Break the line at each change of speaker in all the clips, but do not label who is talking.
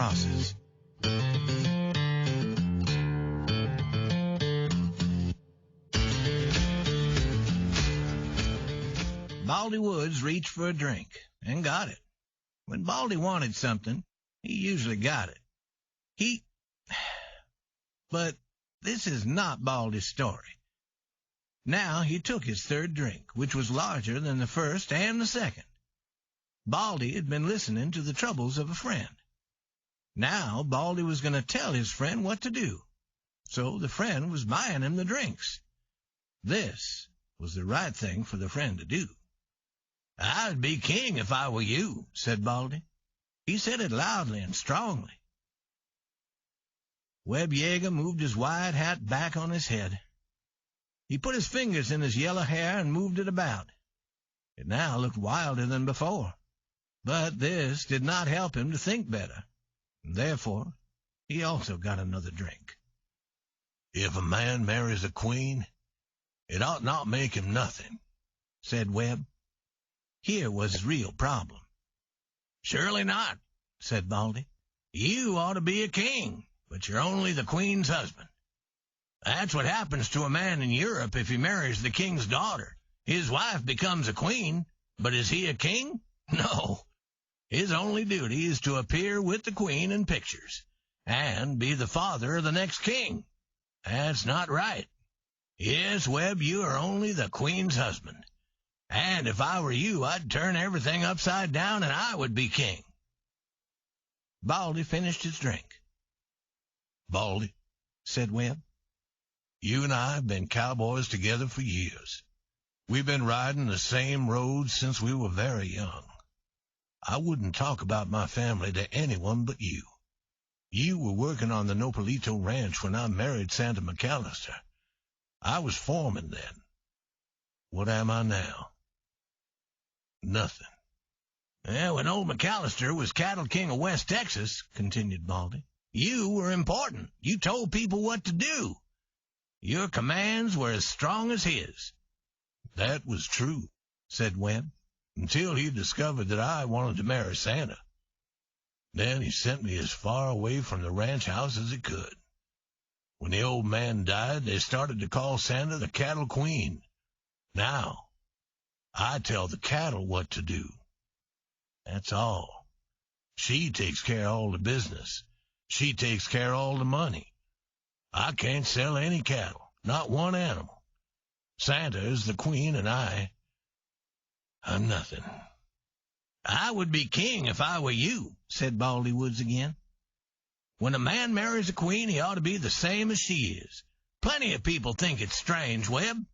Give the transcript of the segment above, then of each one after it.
crosses. Baldy Woods reached for a drink and got it. When Baldy wanted something, he usually got it. But this is not Baldy's story. Now he took his third drink, which was larger than the first and the second. Baldy had been listening to the troubles of a friend. Now Baldy was going to tell his friend what to do. So the friend was buying him the drinks. This was the right thing for the friend to do. "I'd be king if I were you," said Baldy. He said it loudly and strongly. Webb Yeager moved his wide hat back on his head. He put his fingers in his yellow hair and moved it about. It now looked wilder than before. But this did not help him to think better. Therefore, he also got another drink.
"If a man marries a queen, it ought not make him nothing,"
said Webb. Here was his real problem.
"Surely not," said Baldy. "You ought to be a king, but you're only the queen's husband. That's what happens to a man in Europe if he marries the king's daughter. His wife becomes a queen, but is he a king? No. His only duty is to appear with the queen in pictures and be the father of the next king. That's not right. Yes, Webb, you are only the queen's husband. And if I were you, I'd turn everything upside down and I would be king."
Baldy finished his drink.
"Baldy,"
said Webb,
"you and I have been cowboys together for years. We've been riding the same roads since we were very young. I wouldn't talk about my family to anyone but you. You were working on the Nopalito Ranch when I married Santa McAllister. I was foreman then. What am I now? Nothing."
"When old McAllister was cattle king of West Texas," continued Baldy, "you were important. You told people what to do. Your commands were as strong as his."
"That was true," said Webb, "until he discovered that I wanted to marry Santa. Then he sent me as far away from the ranch house as he could. When the old man died, they started to call Santa the cattle queen. Now, I tell the cattle what to do. That's all. She takes care of all the business. She takes care of all the money. I can't sell any cattle, not one animal. Santa is the queen and I'm nothing."
"I would be king if I were you," said Baldy Woods again. "When a man marries a queen, he ought to be the same as she is. Plenty of people think it's strange, Webb.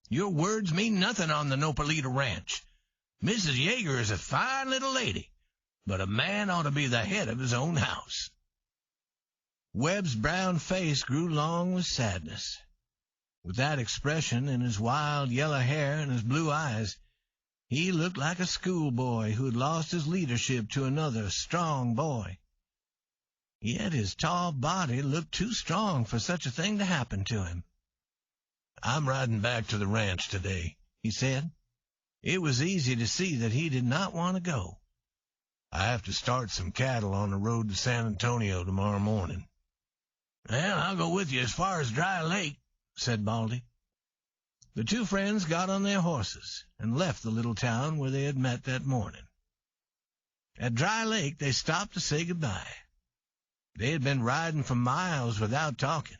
Your words mean nothing on the Nopalito Ranch. Mrs. Yeager is a fine little lady, but a man ought to be the head of his own house." Webb's brown face grew long with sadness. With that expression in his wild yellow hair and his blue eyes, he looked like a schoolboy who had lost his leadership to another strong boy. Yet his tall body looked too strong for such a thing to happen to him.
"I'm riding back to the ranch today," he said.
It was easy to see that he did not want to go.
"I have to start some cattle on the road to San Antonio tomorrow morning."
"Well, I'll go with you as far as Dry Lake," said Baldy. The two friends got on their horses and left the little town where they had met that morning. At Dry Lake they stopped to say goodbye. They had been riding for miles without talking.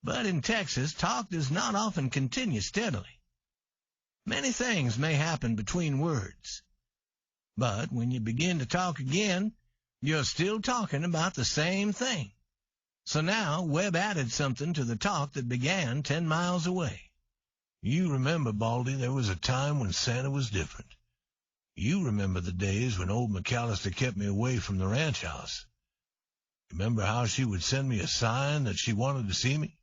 But in Texas, talk does not often continue steadily. Many things may happen between words. But when you begin to talk again, you're still talking about the same thing. So now Webb added something to the talk that began 10 miles away.
"You remember, Baldy, there was a time when Santa was different. You remember the days when old McAllister kept me away from the ranch house. Remember how she would send me a sign that she wanted to see me?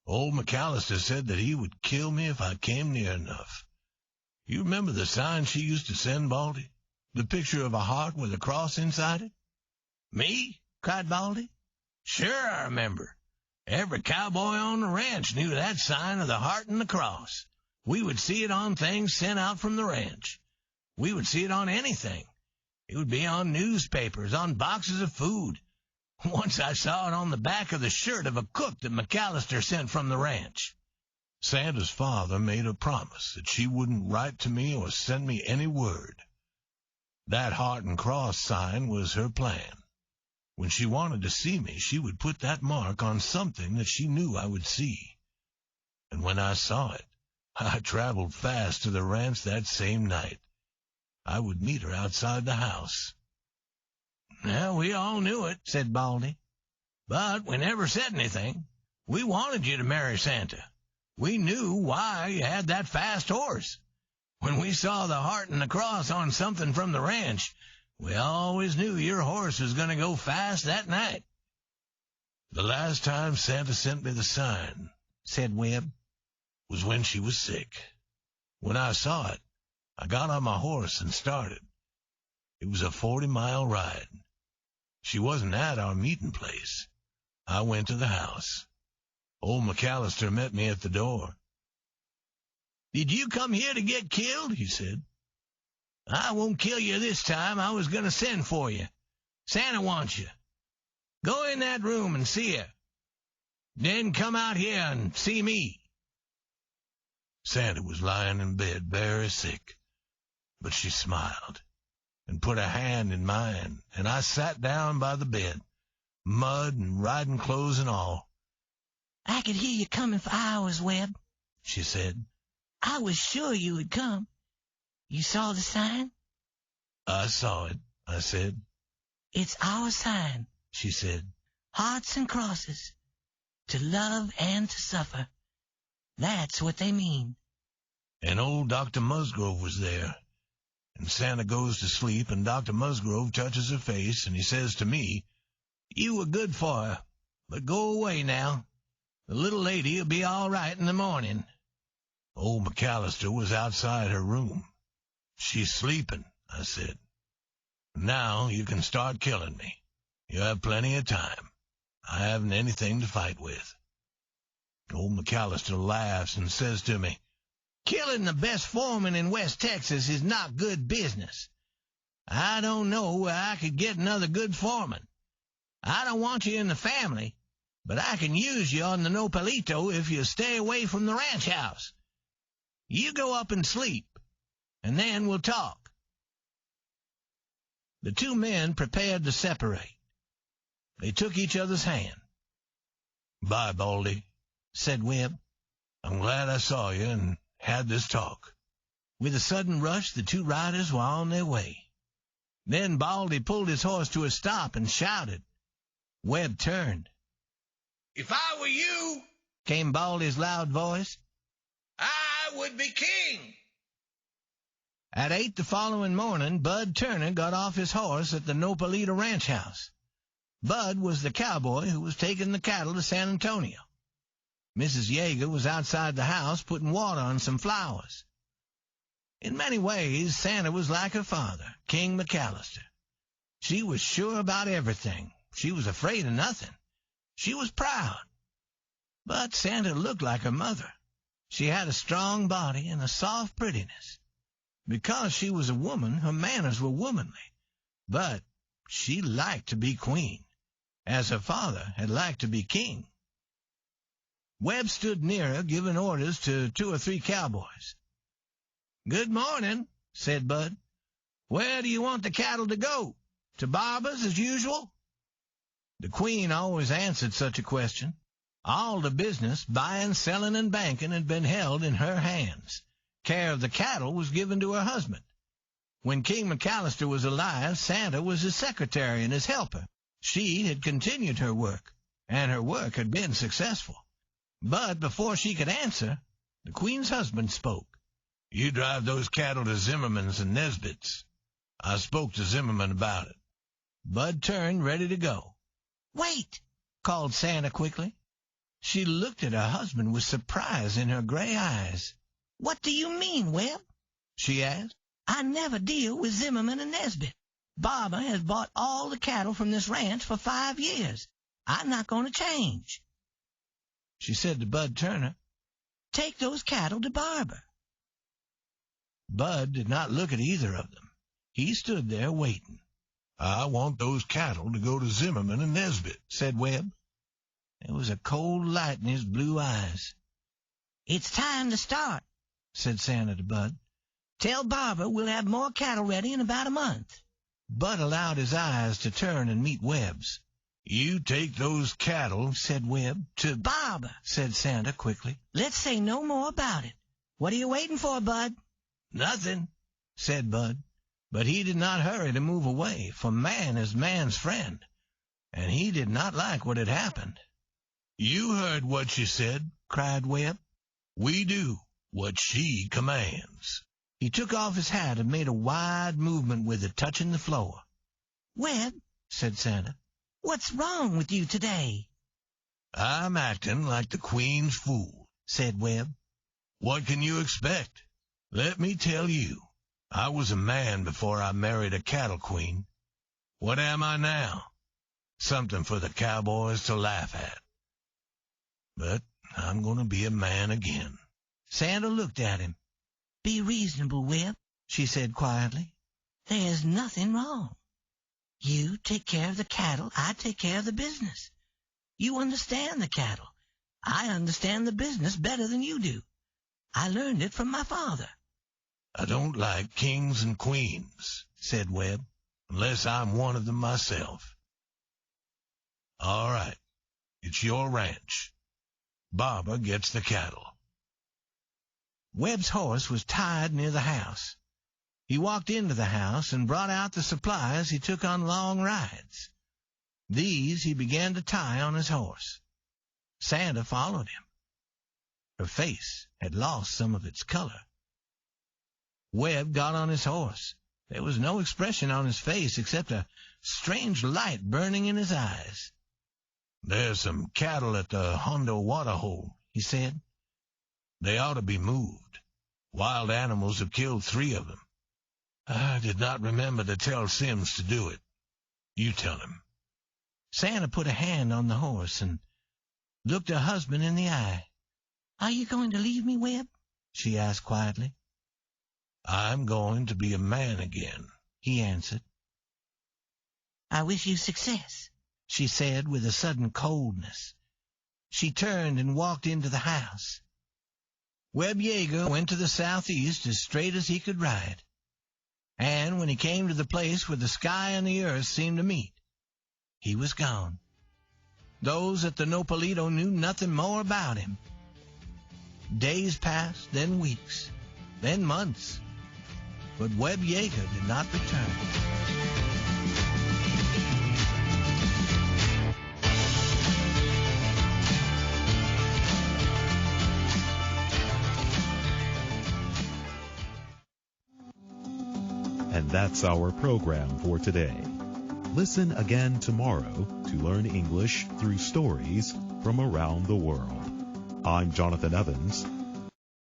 Old McAllister said that he would kill me if I came near enough. You remember the sign she used to send, Baldy? The picture of a heart with a cross inside it?"
"Me?" cried Baldy. "Sure I remember. Every cowboy on the ranch knew that sign of the heart and the cross. We would see it on things sent out from the ranch. We would see it on anything. It would be on newspapers, on boxes of food, Once I saw it on the back of the shirt of a cook that McAllister sent from the ranch.
Santa's father made a promise that she wouldn't write to me or send me any word. That heart and cross sign was her plan. When she wanted to see me, she would put that mark on something that she knew I would see. And when I saw it, I traveled fast to the ranch that same night. I would meet her outside the house.
Well, we all knew it, said Baldy. But we never said anything. We wanted you to marry Santa. We knew why you had that fast horse. When we saw the heart and the cross on something from the ranch, we always knew your horse was going to go fast that night.
The last time Santa sent me the sign,
said Webb,
was when she was sick. When I saw it, I got on my horse and started. It was a 40-mile ride. She wasn't at our meeting place. I went to the house. Old McAllister met me at the door.
Did you come here to get killed? He said. I won't kill you this time. I was going to send for you. Santa wants you. Go in that room and see her. Then come out here and see me.
Santa was lying in bed very sick, but she smiled and put a hand in mine, and I sat down by the bed, mud and riding clothes and all.
I could hear you coming for hours, Webb,
she said.
I was sure you would come. You saw the sign?
I saw it, I said.
It's our sign, she said. Hearts and crosses, to love and to suffer. That's what they mean.
And old Dr. Musgrove was there. And Santa goes to sleep, and Dr. Musgrove touches her face, and he says to me,
You were good for her, but go away now. The little lady will be all right in the morning.
Old McAllister was outside her room. She's sleeping, I said. Now you can start killing me. You have plenty of time. I haven't anything to fight with. Old McAllister laughs and says to me,
Killing the best foreman in West Texas is not good business. I don't know where I could get another good foreman. I don't want you in the family, but I can use you on the Nopalito if you stay away from the ranch house. You go up and sleep, and then we'll talk. The two men prepared to separate. They took each other's hand.
Bye, Baldy,
said Webb.
I'm glad I saw you and had this talk.
With a sudden rush, the two riders were on their way. Then Baldy pulled his horse to a stop and shouted. Webb turned.
If I were you,
came Baldy's loud voice,
I would be king.
At 8 the following morning, Bud Turner got off his horse at the Nopalito ranch house. Bud was the cowboy who was taking the cattle to San Antonio. Mrs. Yeager was outside the house putting water on some flowers. In many ways, Santa was like her father, King McAllister. She was sure about everything. She was afraid of nothing. She was proud. But Santa looked like her mother. She had a strong body and a soft prettiness. Because she was a woman, her manners were womanly. But she liked to be queen, as her father had liked to be king. Webb stood near her, giving orders to 2 or 3 cowboys. Good morning, said Bud. Where do you want the cattle to go? To Barber's as usual? The queen always answered such a question. All the business, buying, selling, and banking, had been held in her hands. Care of the cattle was given to her husband. When King McAllister was alive, Santa was his secretary and his helper. She had continued her work, and her work had been successful. But before she could answer, the queen's husband spoke.
You drive those cattle to Zimmerman's and Nesbitt's. I spoke to Zimmerman about it.
Bud turned, ready to go. Wait, called Santa quickly. She looked at her husband with surprise in her gray eyes. What do you mean, Webb? She asked. I never deal with Zimmerman and Nesbitt. Barber has bought all the cattle from this ranch for 5 years. I'm not going to change. She said to Bud Turner, Take those cattle to Barber. Bud did not look at either of them. He stood there waiting.
I want those cattle to go to Zimmerman and Nesbit,
said Webb. There was a cold light in his blue eyes. It's time to start, said Santa to Bud. Tell Barber we'll have more cattle ready in about a month. Bud allowed his eyes to turn and meet Webb's.
You take those cattle,
said Webb, to Barber, said Santa quickly. Let's say no more about it. What are you waiting for, Bud? Nothing, said Bud. But he did not hurry to move away, for man is man's friend, and he did not like what had happened.
You heard what she said,
cried Webb.
We do what she commands.
He took off his hat and made a wide movement with it, touching the floor. Webb, said Santa, what's wrong with you today?
I'm acting like the Queen's fool,
said Webb.
What can you expect? Let me tell you, I was a man before I married a cattle queen. What am I now? Something for the cowboys to laugh at. But I'm going to be a man again.
Santa looked at him. Be reasonable, Webb, she said quietly. There's nothing wrong. You take care of the cattle, I take care of the business. You understand the cattle. I understand the business better than you do. I learned it from my father.
I don't like kings and queens, said Webb, unless I'm one of them myself. All right, it's your ranch. Barber gets the cattle.
Webb's horse was tied near the house. He walked into the house and brought out the supplies he took on long rides. These he began to tie on his horse. Santa followed him. Her face had lost some of its color. Webb got on his horse. There was no expression on his face except a strange light burning in his eyes.
There's some cattle at the Hondo water hole, he said. They ought to be moved. Wild animals have killed 3 of them. I did not remember to tell Sims to do it. You tell him.
Santa put a hand on the horse and looked her husband in the eye. Are you going to leave me, Webb? She asked quietly.
I'm going to be a man again,
he answered. I wish you success, she said with a sudden coldness. She turned and walked into the house. Webb Yeager went to the southeast as straight as he could ride. And when he came to the place where the sky and the earth seemed to meet, he was gone. Those at the Nopalito knew nothing more about him. Days passed, then weeks, then months, but Webb Yeager did not return.
And that's our program for today. Listen again tomorrow to learn English through stories from around the world. I'm Jonathan Evans.